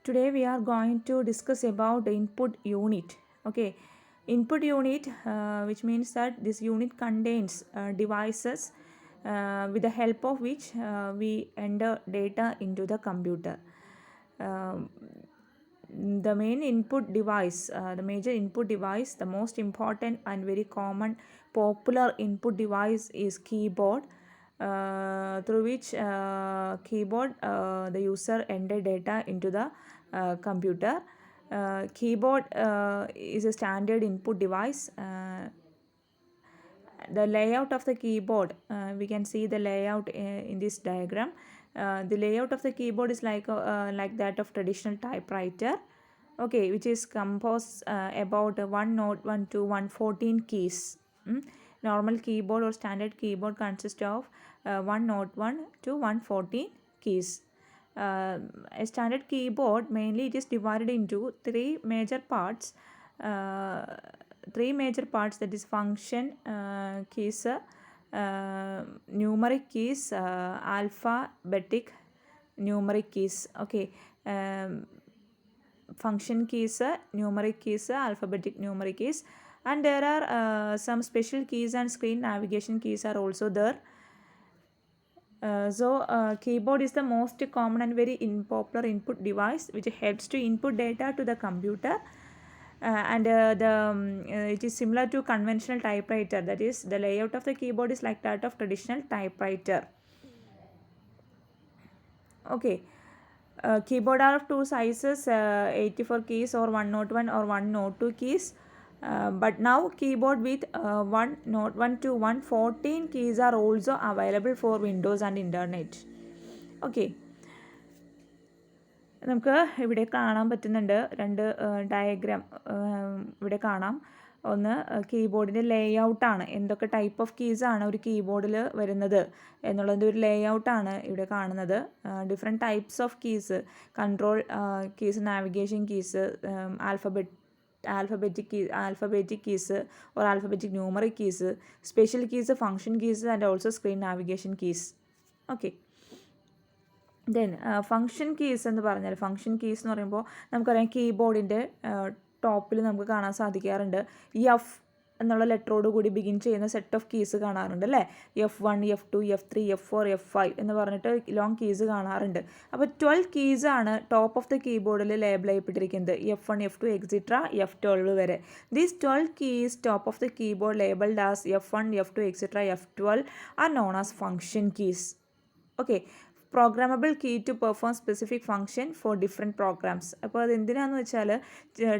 Today we are going to discuss about the input unit. Okay, input unit, which means that this unit contains devices with the help of which we enter data into the computer. The main input device, the major input device, the most important and very common popular input device is keyboard. Through which keyboard the user enter data into the computer. Keyboard is a standard input device. The layout of the keyboard, we can see the layout in this diagram. The layout of the keyboard is like that of traditional typewriter, okay, which is composed about 101 to 114 keys. Normal keyboard or standard keyboard consists of 101 to 114 keys. A standard keyboard, mainly it is divided into three major parts. That is function keys, numeric keys, alphabetic numeric keys. Okay, function keys, numeric keys, alphabetic numeric keys, and there are some special keys and screen navigation keys are also there. Keyboard is the most common and very popular input device which helps to input data to the computer. It is similar to conventional typewriter. That is, the layout of the keyboard is like that of traditional typewriter. Okay, keyboard are of two sizes, 84 keys or 101 or 102 keys. But now keyboard with 101 to 114 keys are also available for Windows and Internet. Okay, നമുക്ക് ഇവിടെ കാണാൻ പറ്റുന്നുണ്ട് രണ്ട് diagram ഇവിടെ കാണാം. ഒന്ന് കീബോർഡിൻ്റെ ലേ ഔട്ടാണ്, എന്തൊക്കെ type of കീസാണ് ഒരു കീബോർഡിൽ വരുന്നത് എന്നുള്ളതിൻ്റെ ഒരു ലേ ഔട്ടാണ് ഇവിടെ കാണുന്നത്. Different types of keys, control keys, navigation keys, alphabetic keys or alphabetic numeric keys, special keys, function keys, and also screen navigation keys. Okay, then function keys എന്ന് പറഞ്ഞാൽ, ഫങ്ഷൻ കീസ് എന്ന് പറയുമ്പോൾ നമുക്കറിയാം കീബോർഡിൻ്റെ ടോപ്പിൽ നമുക്ക് കാണാൻ സാധിക്കാറുണ്ട് എഫ് എന്നുള്ള ലെറ്ററോട് കൂടി ബിഗിൻ ചെയ്യുന്ന സെറ്റ് ഓഫ് കീസ് കാണാറുണ്ട് അല്ലേ. F1, F2, F3, F4, F5 എന്ന് പറഞ്ഞിട്ട് ലോങ് കീസ് കാണാറുണ്ട്. അപ്പോൾ 12 കീസാണ് ടോപ്പ് ഓഫ് ദ കീബോർഡിൽ ലേബിൾ ചെയ്യപ്പെട്ടിരിക്കുന്നത്, F1, F2 എക്സിട്ര F12 വരെ. These 12 keys top of the keyboard labeled as F1, F2 etc. F12 are known as function keys. Okay, programmable key to perform specific function for different programs. അപ്പോൾ അത് എന്തിനാണെന്ന് വെച്ചാൽ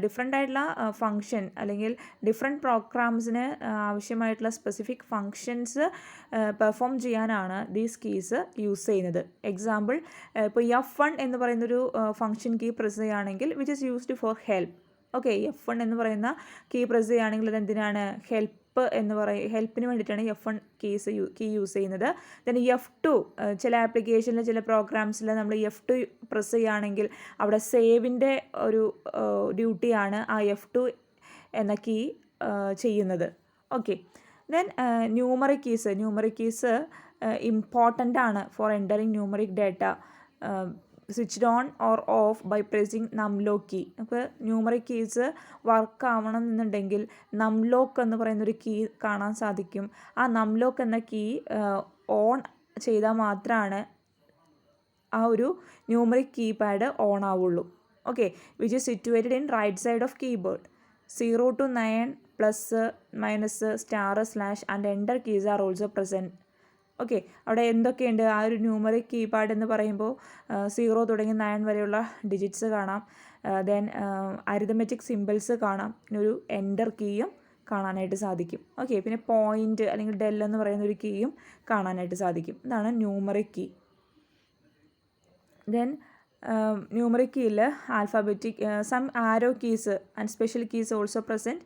different ആയിട്ടുള്ള function അല്ലെങ്കിൽ different പ്രോഗ്രാംസിന് ആവശ്യമായിട്ടുള്ള specific functions perform ചെയ്യാനാണ് these keys use ചെയ്യുന്നത്. Example, ഇപ്പോൾ F1 എന്ന് പറയുന്നൊരു ഫങ്ഷൻ കീ പ്രസ് ചെയ്യുകയാണെങ്കിൽ which is used for help. Okay, F1 എന്ന് പറയുന്ന കീ പ്രസ് ചെയ്യുകയാണെങ്കിൽ അത് എന്തിനാണ്? ഹെൽപ്പിന് വേണ്ടിയിട്ടാണ് F1 കീ യൂസ് ചെയ്യുന്നത്. ദെൻ F2, ചില ആപ്ലിക്കേഷനിൽ ചില പ്രോഗ്രാംസിൽ നമ്മൾ F2 പ്രസ് ചെയ്യുകയാണെങ്കിൽ അവിടെ സേവിൻ്റെ ഒരു ഡ്യൂട്ടിയാണ് ആ F2 എന്ന കീ ചെയ്യുന്നത്. Okay, then numeric keys important ആണ് for entering numeric data. Switched on or off by pressing num lock key. നമുക്ക് ന്യൂമറിക് കീസ് വർക്ക് ആവണം എന്നുണ്ടെങ്കിൽ നംലോക്ക് എന്ന് പറയുന്നൊരു കീ കാണാൻ സാധിക്കും. ആ നംലോക്ക് എന്ന കീ ഓൺ ചെയ്താൽ മാത്രമാണ് ആ ഒരു ന്യൂമറിക് കീപാഡ് ഓൺ ആവുള്ളൂ. Okay, which is situated in right side of keyboard. 0 to 9, plus, minus, star, slash and enter keys are also present. Okay, അവിടെ എന്തൊക്കെയുണ്ട്? ആ ഒരു ന്യൂമറിക് കീപാഡ് എന്ന് പറയുമ്പോൾ 0 തുടങ്ങി 9 വരെയുള്ള ഡിജിറ്റ്സ് കാണാം. ദെൻ അരിതമെറ്റിക് സിമ്പിൾസ് കാണാം. പിന്നെ ഒരു എൻ്റർ കീയും കാണാനായിട്ട് സാധിക്കും. ഓക്കെ, പിന്നെ പോയിൻ്റ് അല്ലെങ്കിൽ ഡെൽ എന്ന് പറയുന്ന ഒരു കീയും കാണാനായിട്ട് സാധിക്കും. ഇതാണ് ന്യൂമറിക് കീ. ദെൻ ന്യൂമറിക് കീയിൽ alphabetic, some arrow keys and special keys also present,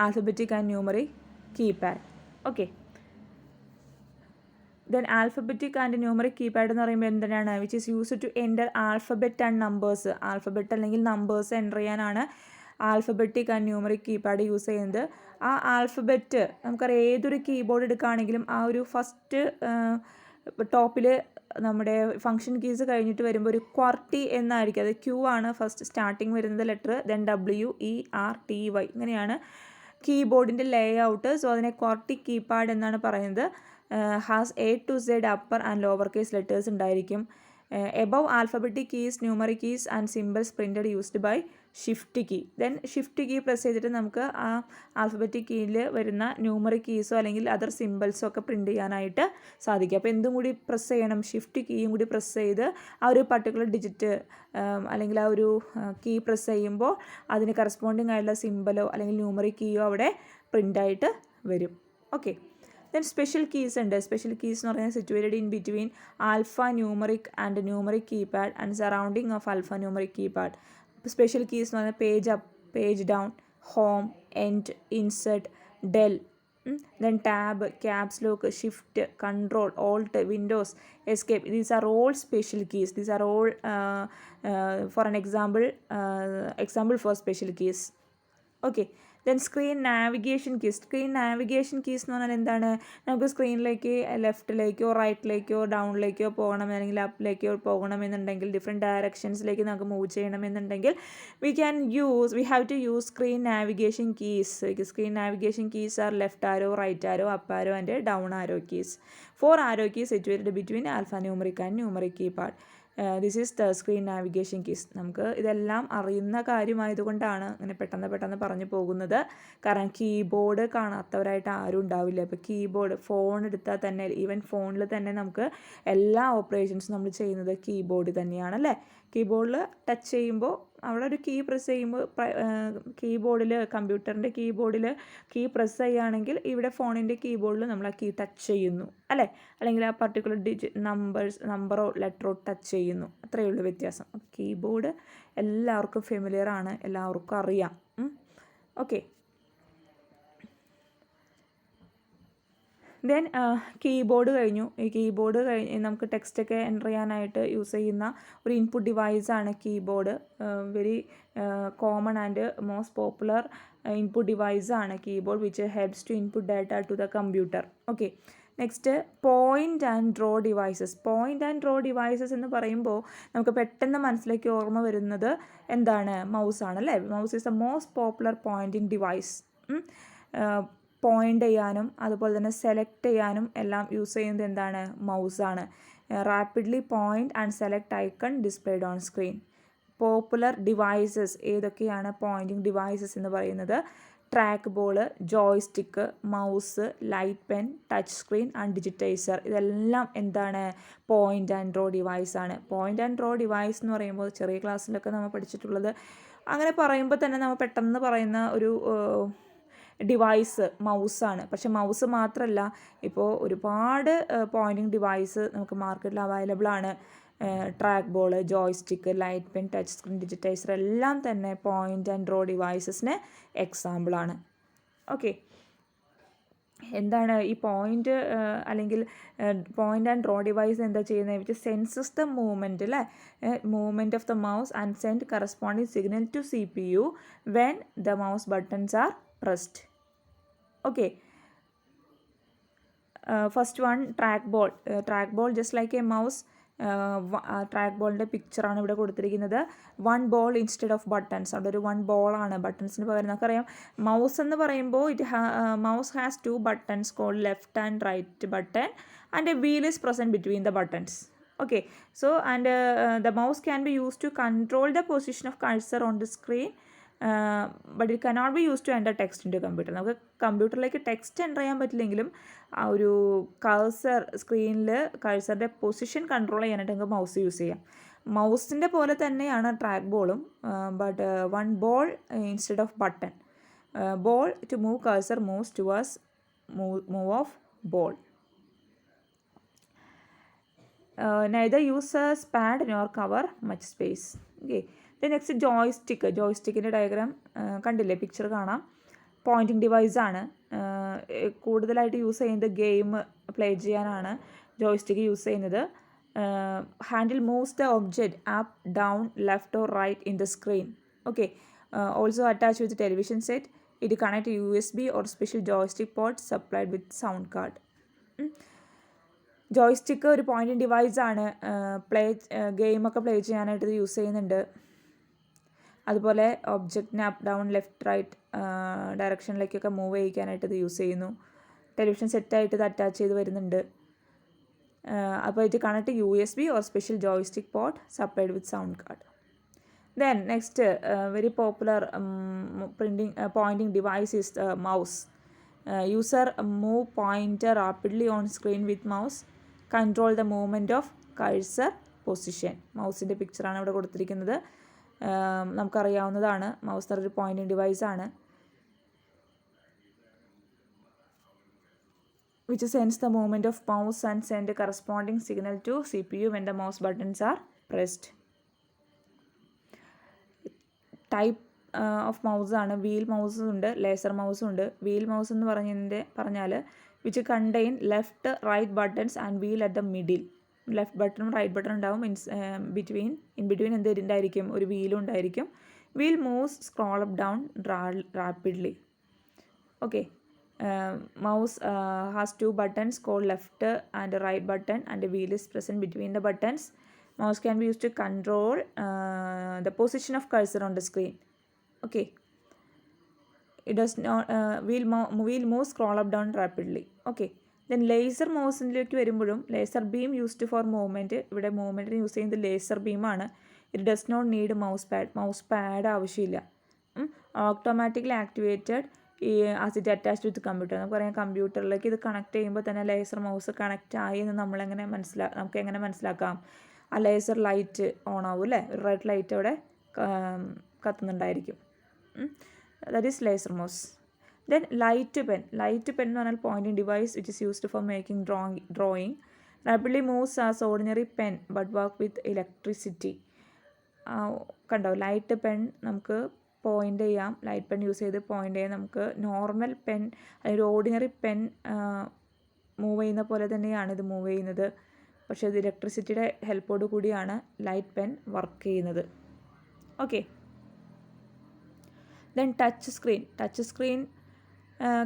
alphabetic and numeric keypad. Okay, then alphabetic and numeric keypad എന്ന് പറയുമ്പോൾ എന്തിനാണ്? Which is used to enter alphabet and numbers. Alphabet അല്ലെങ്കിൽ numbers enter ചെയ്യാനാണ് alphabetic and numeric keypad use ചെയ്യുന്നത്. ആ alphabet നമുക്കറിയാം, ഏതൊരു keyboard എടുക്കുകയാണെങ്കിലും ആ ഒരു ഫസ്റ്റ് ടോപ്പിൽ നമ്മുടെ ഫംഗ്ഷൻ കീസ് കഴിഞ്ഞിട്ട് വരുമ്പോൾ ഒരു ക്വാർട്ടി എന്നായിരിക്കും, അത് ക്യൂ ആണ് ഫസ്റ്റ് സ്റ്റാർട്ടിങ് വരുന്നത് ലെറ്റർ, ദെൻ WERTY ഇങ്ങനെയാണ് കീബോർഡിൻ്റെ ലേ ഔട്ട്. സോ അതിനെ ക്വാർട്ടി കീപാഡ് എന്നാണ് പറയുന്നത്. Has A to Z upper and lower case letters ഉണ്ടായിരിക്കും. Above alphabetic keys, numeric keys and symbols printed used by shift key. Then shift key press ചെയ്തിട്ട് നമുക്ക് ആ alphabetic കീയിൽ വരുന്ന numeric കീസോ അല്ലെങ്കിൽ അതർ സിമ്പിൾസോ ഒക്കെ പ്രിൻറ്റ് ചെയ്യാനായിട്ട് സാധിക്കും. അപ്പോൾ എന്തും കൂടി പ്രസ് ചെയ്യണം, ഷിഫ്റ്റ് കീയും കൂടി പ്രസ് ചെയ്ത് ആ ഒരു പർട്ടിക്കുലർ ഡിജിറ്റ് അല്ലെങ്കിൽ ആ ഒരു കീ പ്രസ് ചെയ്യുമ്പോൾ അതിന് കറസ്പോണ്ടിങ് ആയിട്ടുള്ള സിമ്പലോ അല്ലെങ്കിൽ ന്യൂമറിക് കീയോ അവിടെ പ്രിൻ്റായിട്ട് വരും. ഓക്കെ. ദെൻ സ്പെഷ്യൽ കീസ് ഉണ്ട്. സ്പെഷ്യൽ കീസ് എന്ന് പറഞ്ഞാൽ situated in between alpha numeric and numeric keypad and surrounding of alpha numeric keypad. Special keys എന്ന് പറഞ്ഞാൽ page up, page down, home, end, insert, del, then tab, caps lock, shift, control, alt, windows, escape. These are all special keys. These are all for an example for special keys. Okay. Then screen navigation keys. Screen navigation keys എന്ന് പറഞ്ഞാൽ എന്താണ്? നമുക്ക് സ്ക്രീനിലേക്ക് ലെഫ്റ്റിലേക്കോ റൈറ്റിലേക്കോ ഡൗണിലേക്കോ പോകണം, അല്ലെങ്കിൽ അപ്പിലേക്കോ പോകണമെന്നുണ്ടെങ്കിൽ different ഡയറക്ഷൻസിലേക്ക് നമുക്ക് move ചെയ്യണമെന്നുണ്ടെങ്കിൽ we have to use screen navigation keys. Screen navigation keys are left arrow, right arrow, up arrow and down arrow keys. 4 arrow keys situated between alphanumeric and numeric keypad. This is the screen navigation keys. നമുക്ക് ഇതെല്ലാം അറിയുന്ന കാര്യമായതുകൊണ്ടാണ് ഇങ്ങനെ പെട്ടെന്ന് പറഞ്ഞു പോകുന്നത്. കാരണം keyboard കാണാത്തവരായിട്ട് ആരും ഉണ്ടാവില്ല. ഇപ്പോൾ കീബോർഡ് ഫോൺ എടുത്താൽ തന്നെ, ഈവൻ ഫോണിൽ തന്നെ നമുക്ക് എല്ലാ ഓപ്പറേഷൻസും നമ്മൾ ചെയ്യുന്നത് കീബോർഡ് തന്നെയാണല്ലേ. കീബോർഡിൽ ടച്ച് ചെയ്യുമ്പോൾ അവിടെ ഒരു കീ പ്രസ് ചെയ്യുമ്പോൾ കീബോർഡിൽ, കമ്പ്യൂട്ടറിൻ്റെ കീബോർഡിൽ കീ പ്രസ് ചെയ്യുകയാണെങ്കിൽ ഇവിടെ ഫോണിൻ്റെ കീബോർഡിൽ നമ്മൾ ആ കീ ടച്ച് ചെയ്യുന്നു അല്ലേ, അല്ലെങ്കിൽ ആ പർട്ടിക്കുലർ നമ്പറോ ലെറ്ററോ ടച്ച് ചെയ്യുന്നു. അത്രയേ ഉള്ളൂ വ്യത്യാസം. കീബോർഡ് എല്ലാവർക്കും ഫെമിലിയർ ആണ്, എല്ലാവർക്കും അറിയാം. ഓക്കെ. ദെൻ കീബോർഡ് കഴിഞ്ഞു. ഈ കീബോർഡ് നമുക്ക് ടെക്സ്റ്റൊക്കെ എൻ്റർ ചെയ്യാനായിട്ട് യൂസ് ചെയ്യുന്ന ഒരു ഇൻപുട്ട് ഡിവൈസാണ് keyboard. Very common and most popular input ഡിവൈസാണ് keyboard, which helps to input data to the computer. Okay. Next point and draw devices. Point and draw devices എന്ന് പറയുമ്പോൾ നമുക്ക് പെട്ടെന്ന് മനസ്സിലേക്ക് ഓർമ്മ വരുന്നത് എന്താണ്? മൗസാണ് അല്ലേ. Mouse is the most popular pointing device. Point ചെയ്യാനും അതുപോലെ തന്നെ സെലക്ട് ചെയ്യാനും എല്ലാം യൂസ് ചെയ്യുന്നത് എന്താണ്? മൗസാണ്. Rapidly point and select icon displayed on screen. Popular devices ഏതൊക്കെയാണ് പോയിൻറ്റിംഗ് ഡിവൈസസ് എന്ന് പറയുന്നത്? Track ball, joystick, mouse, light pen, touch screen and digitiser. ഇതെല്ലാം എന്താണ്? പോയിൻ്റ് ആൻഡ് ഡ്രോ ഡിവൈസ് ആണ്. പോയിൻ്റ് ആൻഡ് ഡ്രോ ഡിവൈസ് എന്ന് പറയുമ്പോൾ ചെറിയ ക്ലാസ്സിലൊക്കെ നമ്മൾ പഠിച്ചിട്ടുള്ളത്, അങ്ങനെ പറയുമ്പോൾ തന്നെ നമ്മൾ പെട്ടെന്ന് പറയുന്ന ഒരു ഡിവൈസ് മൗസാണ്. പക്ഷെ മൗസ് മാത്രമല്ല, ഇപ്പോൾ ഒരുപാട് പോയിൻറ്റിംഗ് ഡിവൈസ് നമുക്ക് മാർക്കറ്റിൽ അവൈലബിൾ ആണ്. Track ball, joystick, light pen, touch screen, digitiser എല്ലാം തന്നെ പോയിൻ്റ് ആൻഡ് ഡ്രോ ഡിവൈസസിന് എക്സാമ്പിളാണ്. ഓക്കെ. എന്താണ് ഈ പോയിൻ്റ് അല്ലെങ്കിൽ പോയിൻ്റ് ആൻഡ് ഡ്രോ ഡിവൈസ് എന്താ ചെയ്യുന്നത്? വിച്ച് സെൻസസ് ദ മൂവ്മെൻറ്റ് അല്ലേ, movement of the mouse and send corresponding signal to CPU when the mouse buttons are pressed. Okay. First one, track ball just like a mouse. Track ബോളിൻ്റെ പിക്ചറാണ് ഇവിടെ കൊടുത്തിരിക്കുന്നത്. 1 ball instead of buttons. അവിടെ ഒരു 1 ball ആണ്. ബട്ടൺസിന് പകരം നമുക്കറിയാം mouse എന്ന് പറയുമ്പോൾ mouse has 2 buttons called left and right button and a wheel is present between the buttons. Okay. So and the mouse can be used to control the position of cursor on the screen. But it cannot be use to enter text into computer. നമുക്ക് കമ്പ്യൂട്ടറിലേക്ക് text enter ചെയ്യാൻ പറ്റില്ലെങ്കിലും ആ ഒരു cursor സ്ക്രീനിൽ കഴ്സറിൻ്റെ position control ചെയ്യാനായിട്ട് നമുക്ക് mouse use ചെയ്യാം. മൗസിൻ്റെ പോലെ തന്നെയാണ് track ball, but 1 ball instead of button. Ball to move cursor moves towards move of ball. neither users pad nor cover much space. Okay. The next joystick. ജോയ്സ്റ്റിക്കിൻ്റെ diagram കണ്ടില്ലേ, picture കാണാം. Pointing ഡിവൈസാണ്. കൂടുതലായിട്ട് use ചെയ്യുന്നത് game play ചെയ്യാനാണ് joystick use ചെയ്യുന്നത്. Handle moves the object up, down, left or right in the screen. Okay. Also attach with television set. It connect USB or special joystick port supplied with sound card. Joystick ഒരു pointing ഡിവൈസാണ്. ഗെയിമൊക്കെ play ചെയ്യാനായിട്ട് ഇത് use ചെയ്യുന്നുണ്ട്. അതുപോലെ ഒബ്ജക്റ്റിനെ up down left right ഡയറക്ഷനിലേക്കൊക്കെ move ചെയ്യിക്കാനായിട്ട് ഇത് യൂസ് ചെയ്യുന്നു. ടെലിവിഷൻ സെറ്റായിട്ട് ഇത് അറ്റാച്ച് ചെയ്ത് വരുന്നുണ്ട്. അപ്പോൾ ഇത് connect USB or special joystick port supplied with sound card. Then next very popular pointing device is the mouse. User move pointer rapidly on screen with mouse, control the movement of cursor position. മൗസിൻ്റെ പിക്ചറാണ് ഇവിടെ കൊടുത്തിരിക്കുന്നത്. നമുക്കറിയാവുന്നതാണ് mouse ഒരു pointing ഡിവൈസാണ്. which sends the movement of mouse and send a corresponding signal to CPU when the mouse buttons are pressed. Type of mouse ആണ്. Wheel mouse ഉണ്ട്, laser മൗസും ഉണ്ട്. Wheel mouse എന്ന് പറഞ്ഞാൽ which contain left right buttons and wheel at the middle. Left ബട്ടണും right ബട്ടണും ഉണ്ടാവും. In between എന്ത് ഉണ്ടായിരിക്കും, ഒരു വീലും ഉണ്ടായിരിക്കും. Wheel moves scroll up down rapidly. Okay. Mouse has two buttons called left and right button, and the wheel is present between the buttons. Mouse can be used to control the position of cursor on the screen. Okay. It does not wheel move scroll up down rapidly. Okay. Then laser മൗസിലേക്ക് വരുമ്പോഴും laser beam used for movement. ഇവിടെ മൂവ്മെൻറ്റിന് use ചെയ്യുന്നത് laser ബീമാണ്. It does not need mouse pad ആവശ്യമില്ല. Automatically activated as it attached with computer. നമുക്കറിയാം കമ്പ്യൂട്ടറിലേക്ക് ഇത് കണക്ട് ചെയ്യുമ്പോൾ തന്നെ ലേസർ മൗസ് കണക്റ്റ് ആയി എന്ന് നമുക്ക് എങ്ങനെ മനസ്സിലാക്കാം? ആ ലേസർ ലൈറ്റ് ഓൺ ആവും അല്ലേ, ഒരു റെഡ് ലൈറ്റ് അവിടെ കത്തുന്നുണ്ടായിരിക്കും. That is laser mouse. Then light pen എന്ന് പറഞ്ഞാൽ pointing device which is used for making drawing. Rapidly moves as ordinary pen but work with electricity. കണ്ടോ, ലൈറ്റ് പെൻ നമുക്ക് point ചെയ്യാം. ലൈറ്റ് പെൻ യൂസ് ചെയ്ത് point ചെയ്യാം. നമുക്ക് normal pen അല്ലെങ്കിൽ ordinary pen move ചെയ്യുന്ന പോലെ തന്നെയാണ് ഇത് മൂവ് ചെയ്യുന്നത്. പക്ഷേ ഇത് ഇലക്ട്രിസിറ്റിയുടെ ഹെൽപ്പോട് കൂടിയാണ് ലൈറ്റ് പെൻ വർക്ക് ചെയ്യുന്നത്. Okay. Then touch screen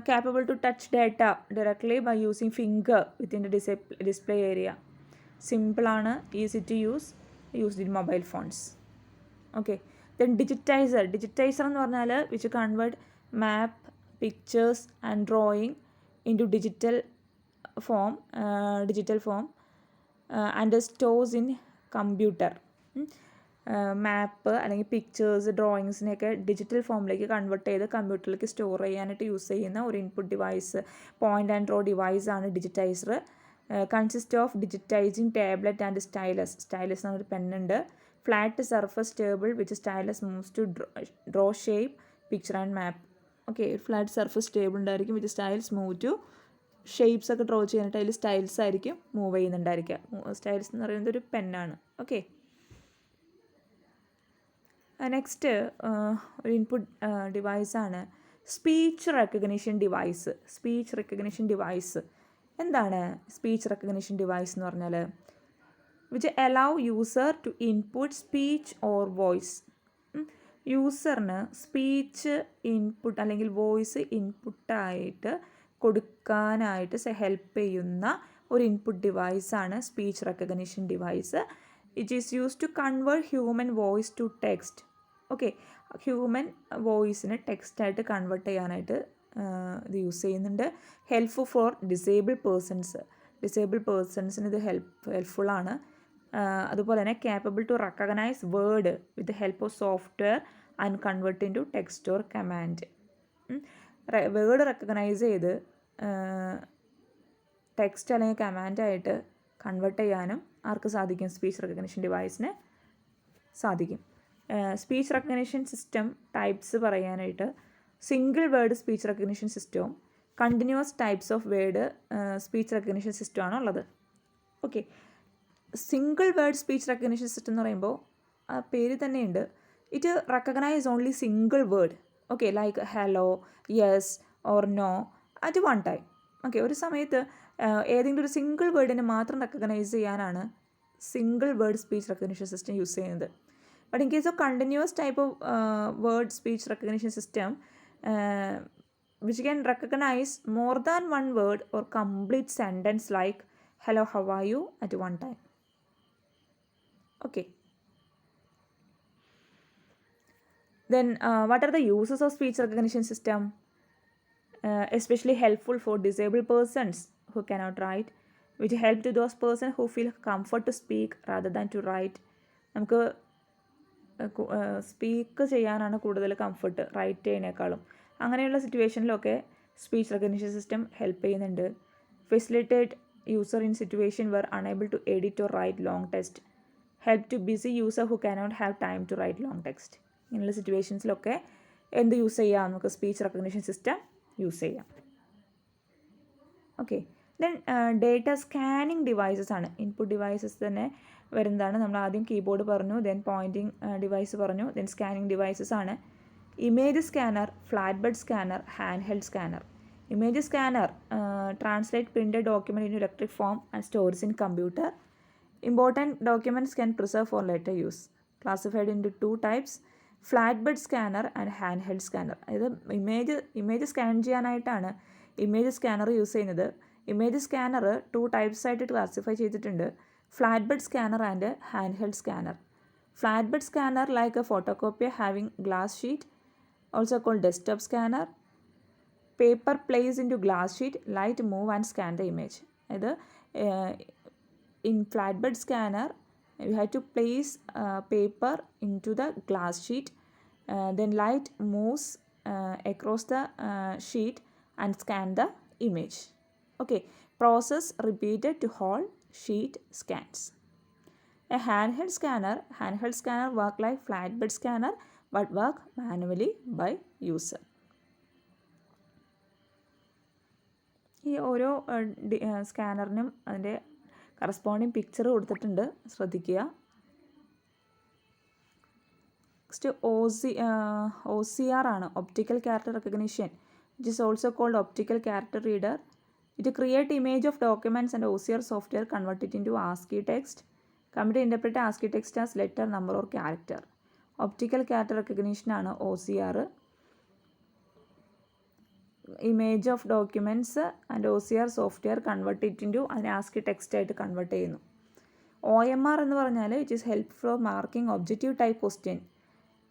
capable to touch data directly by using finger within the display area. Simple ആണ്, easy to use, used in mobile phones. Okay. Then digitizer എന്ന് പറഞ്ഞാൽ which convert map, pictures and drawing into digital form and stores in computer. Map അല്ലെങ്കിൽ pictures, ഡ്രോയിങ്സിനെയൊക്കെ digital ഫോമിലേക്ക് convert ചെയ്ത് കമ്പ്യൂട്ടറിലേക്ക് store ചെയ്യാനായിട്ട് use ചെയ്യുന്ന ഒരു input device, point and draw ഡിവൈസാണ് digitiser. Consist of digitising tablet and stylus എന്നൊരു പെന്നുണ്ട്. Flat surface table which stylus moves to draw shape, picture and map. Okay. Flat surface table ഉണ്ടായിരിക്കും which stylus move to shapes ഒക്കെ draw ചെയ്യാനായിട്ട് അതിൽ styles ആയിരിക്കും move ചെയ്യുന്നുണ്ടായിരിക്കുക. Styles എന്ന് പറയുന്നത് ഒരു പെന്നാണ്. ഓക്കെ. നെക്സ്റ്റ് ഒരു ഇൻപുട്ട് ഡിവൈസാണ് സ്പീച്ച് റെക്കഗ്നിഷൻ ഡിവൈസ്. എന്താണ് സ്പീച്ച് റെക്കഗ്നിഷൻ ഡിവൈസ് എന്ന് പറഞ്ഞാൽ? Which allow user to input speech or voice. യൂസറിന് സ്പീച്ച് ഇൻപുട്ട് അല്ലെങ്കിൽ വോയിസ് ഇൻപുട്ടായിട്ട് കൊടുക്കാനായിട്ട് ഹെൽപ്പ് ചെയ്യുന്ന ഒരു ഇൻപുട്ട് ഡിവൈസാണ് speech recognition device. It is use to convert human voice to text. Okay. Human വോയിസിനെ ടെക്സ്റ്റായിട്ട് കൺവേർട്ട് ചെയ്യാനായിട്ട് ഇത് യൂസ് ചെയ്യുന്നുണ്ട്. ഹെൽപ്ഫുൾ ഫോർ ഡിസേബിൾഡ് പേഴ്സൺസിന് ഇത് ഹെൽപ്ഫുള്ളാണ്. അതുപോലെ തന്നെ capable to recognize word with the help of software and convert into text or command. Word recognise ചെയ്ത് text അല്ലെങ്കിൽ കമാൻഡായിട്ട് കൺവേർട്ട് ചെയ്യാനും ആർക്ക് സാധിക്കും? സ്പീച്ച് റെക്കഗ്നിഷൻ ഡിവൈസിന് സാധിക്കും. സ്പീച്ച് റെക്കഗ്നിഷൻ സിസ്റ്റം ടൈപ്സ് പറയാനായിട്ട് സിംഗിൾ വേർഡ് സ്പീച്ച് റെക്കഗ്നിഷൻ സിസ്റ്റവും continuous types of word speech recognition സിസ്റ്റമാണ് ഉള്ളത്. Okay. Single word speech recognition system എന്ന് പറയുമ്പോൾ ആ പേര് തന്നെയുണ്ട്. It recognise only single word. Okay. Like hello, yes or no at one time. Okay. ഒരു സമയത്ത് ഏതെങ്കിലും ഒരു സിംഗിൾ വേർഡിനെ മാത്രം റെക്കഗ്നൈസ് ചെയ്യാനാണ് single word speech recognition system use ചെയ്യുന്നത്. But in case of continuous type of word speech recognition system, which can recognize more than one word or complete sentence like hello, how are you at one time. Okay. Then what are the uses of speech recognition system? Especially helpful for disabled persons who cannot write, which help to those persons who feel comfort to speak rather than to write. നമുക്ക് speak ചെയ്യാനാണ് കൂടുതൽ comfort write ചെയ്യുന്നതിനേക്കാളും. അങ്ങനെയുള്ള സിറ്റുവേഷനിലൊക്കെ speech recognition system help ചെയ്യുന്നുണ്ട്. Facilitate user in situation where unable to edit or write long text. Help to busy user who cannot have time to write long text. ഇങ്ങനെയുള്ള സിറ്റുവേഷൻസിലൊക്കെ എന്ത് use ചെയ്യാം? നമുക്ക് speech recognition system use ചെയ്യാം. Okay. Then data scanning devices ആണ്. Input devices തന്നെ വരുന്നതാണ്. നമ്മൾ ആദ്യം കീബോർഡ് പറഞ്ഞു, ദെൻ പോയിൻറ്റിംഗ് ഡിവൈസ് പറഞ്ഞു, ദെൻ സ്കാനിങ് ഡിവൈസസ് ആണ്. Image scanner, flat bed scanner, hand held scanner. Image scanner translate printed document in electric form and stores in computer. Important documents can preserve for later use. Classified into 2 types, flat bed scanner and hand held scanner. അതായത് image scan ചെയ്യാനായിട്ടാണ് image scanner use ചെയ്യുന്നത്. Image scanner 2 types ആയിട്ട് classify ചെയ്തിട്ടുണ്ട്, flat bed scanner and hand held scanner. Flat bed scanner like A ഫോട്ടോകോപ്പിയർ having glass sheet, also called desktop scanner. Paper place into glass sheet, light move and scan the image. അതായത് in flat bed scanner you have to place paper into the glass sheet, then light moves across the sheet and scan the image. Okay, process repeated to whole sheet scans. A handheld scanner work like flatbed scanner but work manually by user. ഈ ഓരോ സ്കാനറിനും അതിൻ്റെ corresponding picture കൊടുത്തിട്ടുണ്ട്, ശ്രദ്ധിക്കുക. Next OCR ആണ്, optical character recognition. It is also called optical character reader. It create image of documents and OCR software convert it into ASCII text. Computer interpret ASCII text as letter, number or character. Optical character റെക്കഗ്നിഷനാണ് OCR. Image of documents and OCR software convert it into അതിനെ ASCII text ആയിട്ട് convert ചെയ്യുന്നു. OMR എന്ന് പറഞ്ഞാൽ it is help for marking objective type question.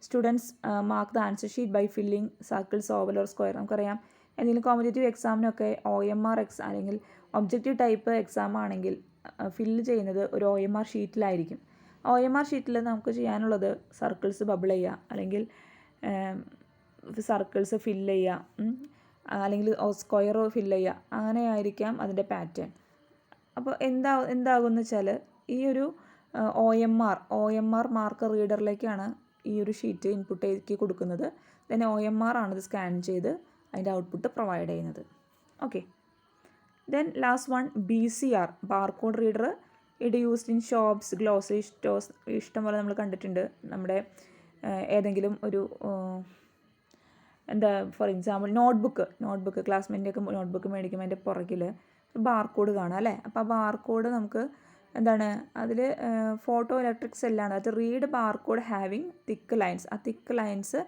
Students mark the answer sheet by filling circles, oval or square. നമുക്കറിയാം എന്തെങ്കിലും competitive എക്സാമിനൊക്കെ OMR അല്ലെങ്കിൽ objective type exam ആണെങ്കിൽ ഫില്ല് ചെയ്യുന്നത് ഒരു OMR ഷീറ്റിലായിരിക്കും. OMR ഷീറ്റിൽ നമുക്ക് ചെയ്യാനുള്ളത് സർക്കിൾസ് ബബിൾ ചെയ്യുക, അല്ലെങ്കിൽ സർക്കിൾസ് ഫില്ല് ചെയ്യുക, അല്ലെങ്കിൽ സ്ക്വയർ ഫില്ല് ചെയ്യുക, അങ്ങനെയായിരിക്കാം അതിൻ്റെ പാറ്റേൺ. അപ്പോൾ എന്താകുമെന്ന് വെച്ചാൽ ഈ ഒരു OMR മാർക്കർ റീഡറിലേക്കാണ് ഈ ഒരു ഷീറ്റ് ഇൻപുട്ടേക്ക് കൊടുക്കുന്നത്. ദെൻ OMR ആണിത് സ്കാൻ ചെയ്ത് അതിൻ്റെ ഔട്ട്പുട്ട് പ്രൊവൈഡ് ചെയ്യുന്നത്. Okay. Then last one BCR, barcode reader. It used in shops, glossary stores. ഇഷ്ടംപോലെ നമ്മൾ കണ്ടിട്ടുണ്ട്. നമ്മുടെ ഏതെങ്കിലും ഒരു ഫോർ എക്സാമ്പിൾ നോട്ട്ബുക്ക് ക്ലാസ്മേറ്റിൻ്റെയൊക്കെ നോട്ട്ബുക്ക് മേടിക്കുമ്പോൾ അതിൻ്റെ പുറകിൽ ബാർകോഡ് കാണാം അല്ലേ. അപ്പോൾ ആ ബാർകോഡ് നമുക്ക് അതിൽ ഫോട്ടോ ഇലക്ട്രിക് സെല്ലാണ്. അത് read barcode having thick lines. ആ തിക്ക് ലൈൻസ്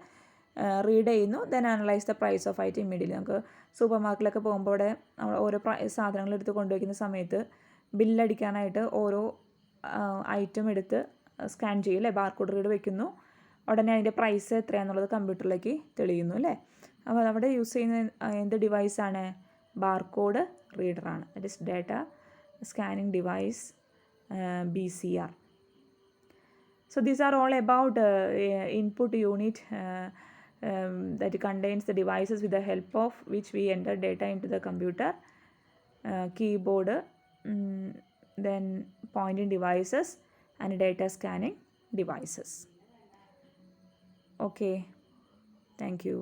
റീഡ് ചെയ്യുന്നു. Then analyse the price of item immediately. നമുക്ക് സൂപ്പർ മാർക്കറ്റിലൊക്കെ പോകുമ്പോൾ അവിടെ ഓരോ സാധനങ്ങൾ എടുത്ത് കൊണ്ടുവയ്ക്കുന്ന സമയത്ത് ബില്ലടിക്കാനായിട്ട് ഓരോ ഐറ്റം എടുത്ത് സ്കാൻ ചെയ്യും അല്ലേ, ബാർകോഡ് റീഡ് വയ്ക്കുന്നു. ഉടനെ അതിൻ്റെ പ്രൈസ് എത്രയാണെന്നുള്ളത് കമ്പ്യൂട്ടറിലേക്ക് തെളിയുന്നു അല്ലേ. അപ്പോൾ അവിടെ യൂസ് ചെയ്യുന്ന എന്ത് ഡിവൈസാണ്? ബാർകോഡ് റീഡറാണ്. That is data scanning device, BCR. So these are all about input unit that contains the devices with the help of which we enter data into the computer. Keyboard, then pointing devices and data scanning devices. Okay, thank you.